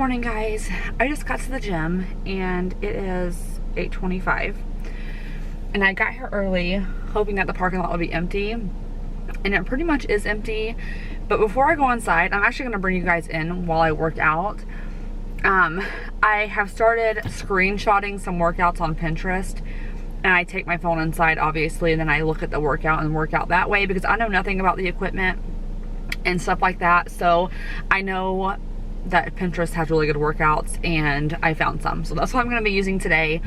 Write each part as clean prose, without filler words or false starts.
morning, guys. I just got to the gym and it is 8:25 and I got here early hoping that the parking lot would be empty, and it pretty much is empty. But before I go inside, I'm actually going to bring you guys in while I work out. I have started screenshotting some workouts on Pinterest, and I take my phone inside obviously, and then I look at the workout and work out that way because I know nothing about the equipment and stuff like that. So I know that Pinterest has really good workouts and I found some, so that's what I'm going to be using today.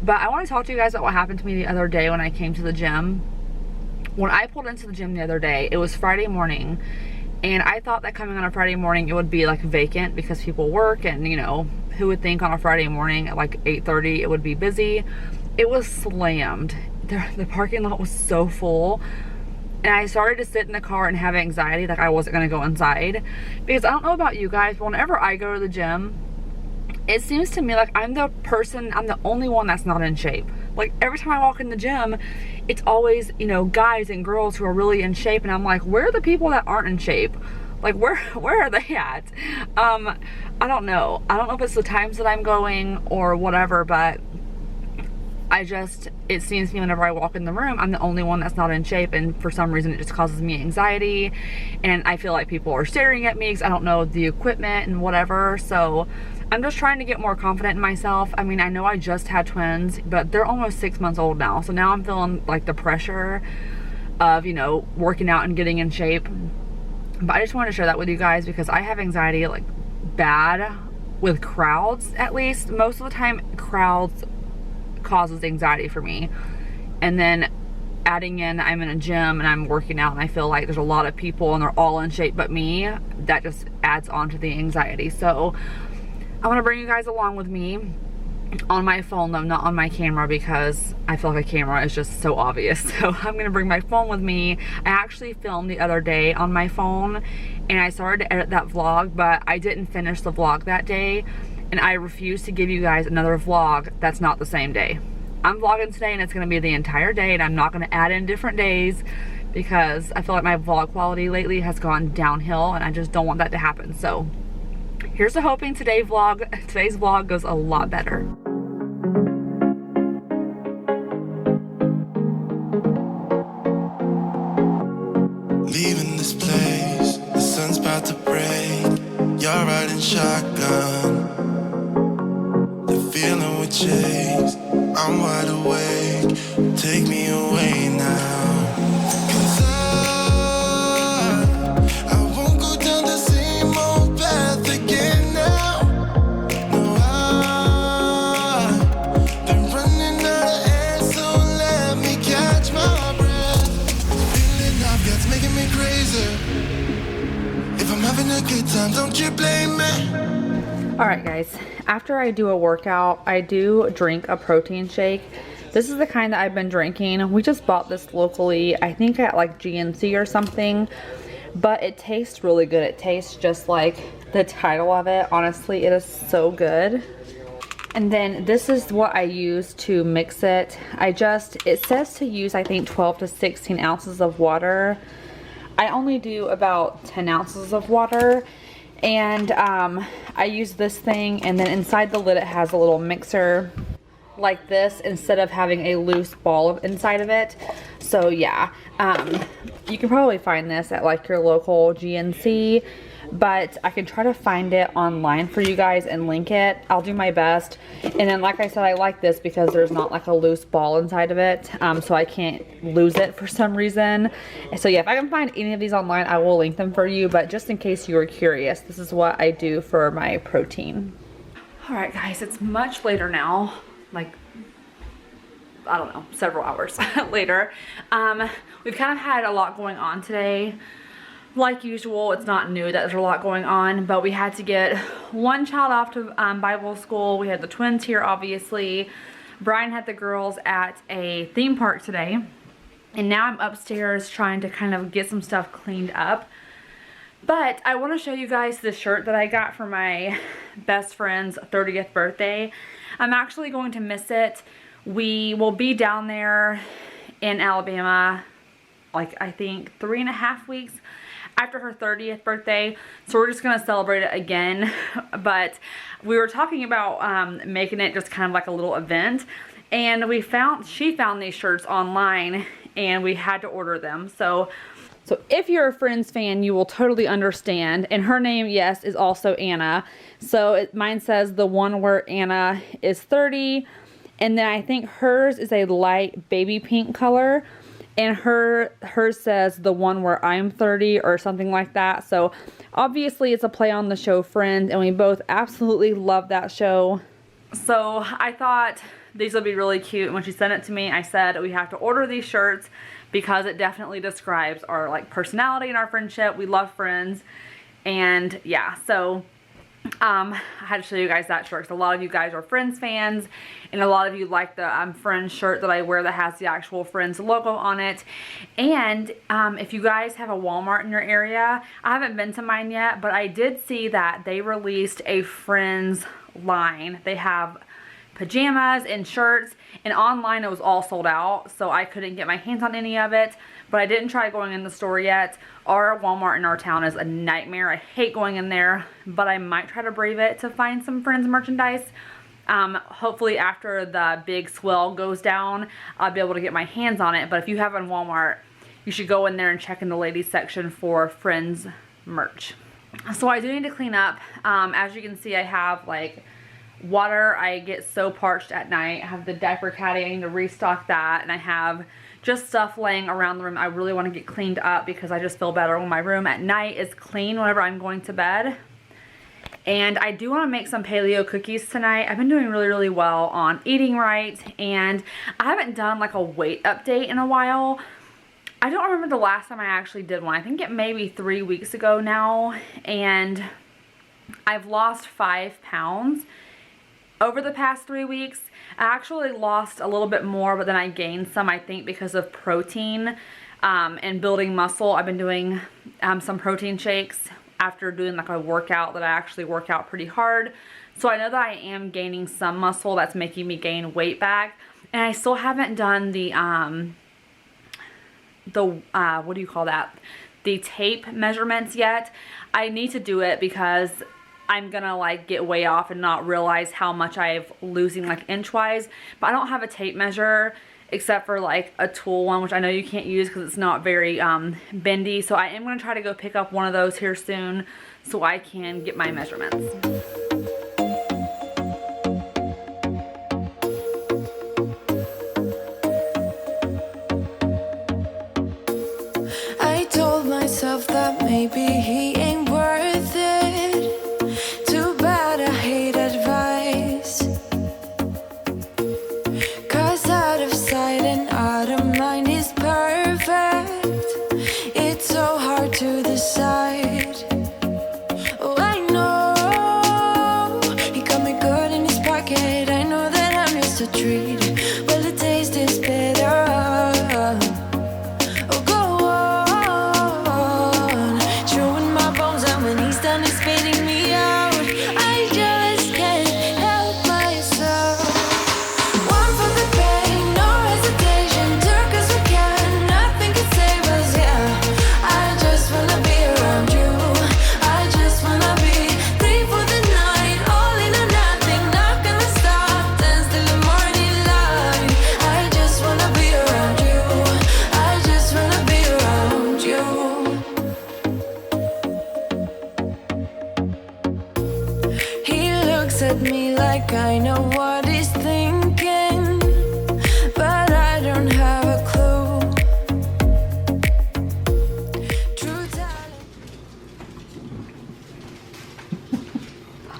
But I want to talk to you guys about what happened to me the other day when I came to the gym. When I pulled into the gym the other day, it was Friday morning, and I thought that coming on a Friday morning it would be like vacant because people work, and you know, who would think on a Friday morning at like 8:30 it would be busy. It was slammed. The parking lot was so full. And I started to sit in the car and have anxiety, like I wasn't gonna go inside. Because I don't know about you guys, but whenever I go to the gym, it seems to me like I'm the only one that's not in shape. Like every time I walk in the gym, it's always, you know, guys and girls who are really in shape, and I'm like, where are the people that aren't in shape? Like where are they at? I don't know. I don't know if it's the times that I'm going or whatever, but it seems to me whenever I walk in the room, I'm the only one that's not in shape, and for some reason it just causes me anxiety, and I feel like people are staring at me because I don't know the equipment and whatever. So I'm just trying to get more confident in myself. I mean, I know I just had twins, but they're almost 6 months old now, so now I'm feeling like the pressure of, you know, working out and getting in shape. But I just wanted to share that with you guys because I have anxiety like bad with crowds. At least most of the time crowds causes anxiety for me, and then adding in I'm in a gym and I'm working out and I feel like there's a lot of people and they're all in shape but me, that just adds on to the anxiety. So I want to bring you guys along with me on my phone, though not on my camera, because I feel like a camera is just so obvious. So I'm gonna bring my phone with me. I actually filmed the other day on my phone and I started to edit that vlog, but I didn't finish the vlog that day, and I refuse to give you guys another vlog that's not the same day. I'm vlogging today and it's gonna be the entire day, and I'm not gonna add in different days because I feel like my vlog quality lately has gone downhill and I just don't want that to happen. So here's to hoping today's vlog goes a lot better. Leaving this place, the sun's about to break. You're riding shotgun, the feeling we chase. I'm wide awake, take me away now. 'Cause I won't go down the same old path again now. No, I've been running out of air, so let me catch my breath. Feeling I've got's making me crazy. If I'm having a good time, don't you blame me. Alright guys, after I do a workout, I do drink a protein shake. This is the kind that I've been drinking. We just bought this locally, I think at like GNC or something, but it tastes really good. It tastes just like the title of it. Honestly, it is so good. And then this is what I use to mix it. It says to use I think 12 to 16 ounces of water. I only do about 10 ounces of water. And I use this thing, and then inside the lid it has a little mixer like this instead of having a loose ball inside of it. So yeah, you can probably find this at like your local GNC, but I can try to find it online for you guys and link it. I'll do my best. And then like I said, I like this because there's not like a loose ball inside of it, so I can't lose it for some reason. So yeah, if I can find any of these online, I will link them for you, but just in case you were curious, this is what I do for my protein. All right guys, it's much later now, like I don't know, several hours later. We've kind of had a lot going on today. Like usual, it's not new that there's a lot going on, but we had to get one child off to Bible school. We had the twins here, obviously. Brian had the girls at a theme park today, and now I'm upstairs trying to kind of get some stuff cleaned up. But I want to show you guys this shirt that I got for my best friend's 30th birthday. I'm actually going to miss it. We will be down there in Alabama, like I think 3.5 weeks after her 30th birthday, so we're just gonna celebrate it again. But we were talking about making it just kind of like a little event, and she found these shirts online, and we had to order them. So if you're a Friends fan, you will totally understand. And her name, yes, is also Anna. So mine says the one where Anna is 30, and then I think hers is a light baby pink color. And hers says the one where I'm 30 or something like that. So obviously it's a play on the show Friends, and we both absolutely love that show. So I thought these would be really cute. And when she sent it to me, I said we have to order these shirts because it definitely describes our like personality and our friendship. We love Friends. And yeah, so I had to show you guys that shirt because a lot of you guys are Friends fans, and a lot of you like the Friends shirt that I wear that has the actual Friends logo on it. And if you guys have a Walmart in your area, I haven't been to mine yet, but I did see that they released a Friends line. They have pajamas and shirts, and online it was all sold out, so I couldn't get my hands on any of it. But I didn't try going in the store yet. Our Walmart in our town is a nightmare. I hate going in there, but I might try to brave it to find some Friends merchandise. Hopefully after the big swell goes down, I'll be able to get my hands on it. But if you have on Walmart, you should go in there and check in the ladies section for Friends merch. So I do need to clean up. As you can see, I have like water. I get so parched at night. I have the diaper caddy. I need to restock that. And I have just stuff laying around the room. I really want to get cleaned up because I just feel better when my room at night is clean whenever I'm going to bed. And I do want to make some paleo cookies tonight. I've been doing really, really well on eating right, and I haven't done like a weight update in a while. I don't remember the last time I actually did one. I think it may be 3 weeks ago now, and I've lost 5 pounds over the past 3 weeks. I actually lost a little bit more, but then I gained some, I think, because of protein and building muscle. I've been doing some protein shakes after doing like a workout that I actually work out pretty hard. So I know that I am gaining some muscle that's making me gain weight back. And I still haven't done the what do you call that? The tape measurements yet. I need to do it because I'm gonna like get way off and not realize how much I'm losing like inch-wise. But I don't have a tape measure except for like a tool one, which I know you can't use because it's not very bendy. So I am gonna try to go pick up one of those here soon so I can get my measurements. I told myself that maybe he ain't worth it. Too bad I hate advice. 'Cause out of sight and out of mind is perfect. It's so hard to decide. Oh, I know he got me good in his pocket. I know that I'm just a treat. Well, the taste is better. Oh, go on, chewing my bones out when he's done is spitting me out. I just can't help myself. One for the pain, no hesitation. Took us we can, nothing can save us, yeah. I just wanna be around you. I just wanna be free for the night. All in or nothing, not gonna stop. Dance till the morning light. I just wanna be around you. I just wanna be around you. He looks at me like I know what he's thinking, but I don't have a clue. True talent.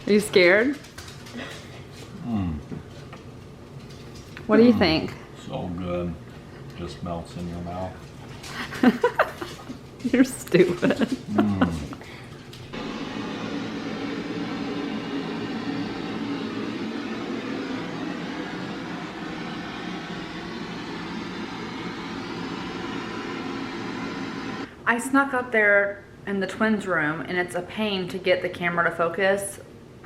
Are you scared? What do you think? So good. Just melts in your mouth. You're stupid. I snuck up there in the twins' room, and it's a pain to get the camera to focus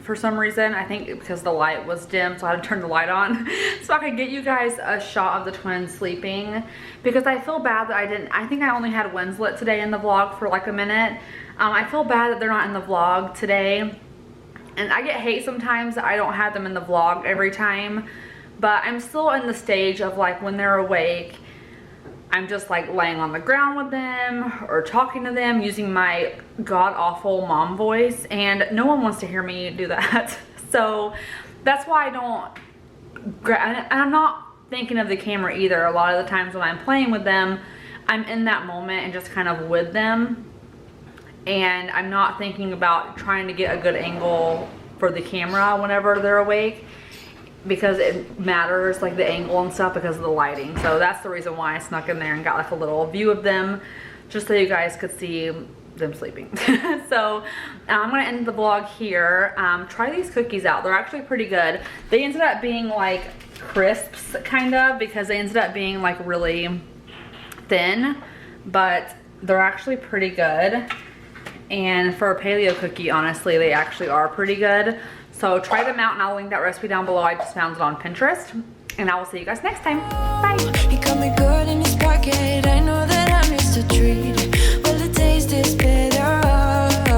for some reason. I think because the light was dim, so I had to turn the light on so I could get you guys a shot of the twins sleeping, because I feel bad that I think I only had Winslet today in the vlog for like a minute. I feel bad that they're not in the vlog today, and I get hate sometimes that I don't have them in the vlog every time, but I'm still in the stage of like when they're awake, I'm just like laying on the ground with them or talking to them using my god-awful mom voice, and no one wants to hear me do that. So that's why I don't, and I'm not thinking of the camera either. A lot of the times when I'm playing with them, I'm in that moment and just kind of with them, and I'm not thinking about trying to get a good angle for the camera whenever they're awake, because it matters, like the angle and stuff, because of the lighting. So that's the reason why I snuck in there and got like a little view of them, just so you guys could see them sleeping. So I'm gonna end the vlog here. Try these cookies out. They're actually pretty good. They ended up being like crisps, kind of, because they ended up being like really thin, but they're actually pretty good. And for a paleo cookie, honestly, they actually are pretty good. So try them out, and I'll link that recipe down below. I just found it on Pinterest, and I will see you guys next time. Bye.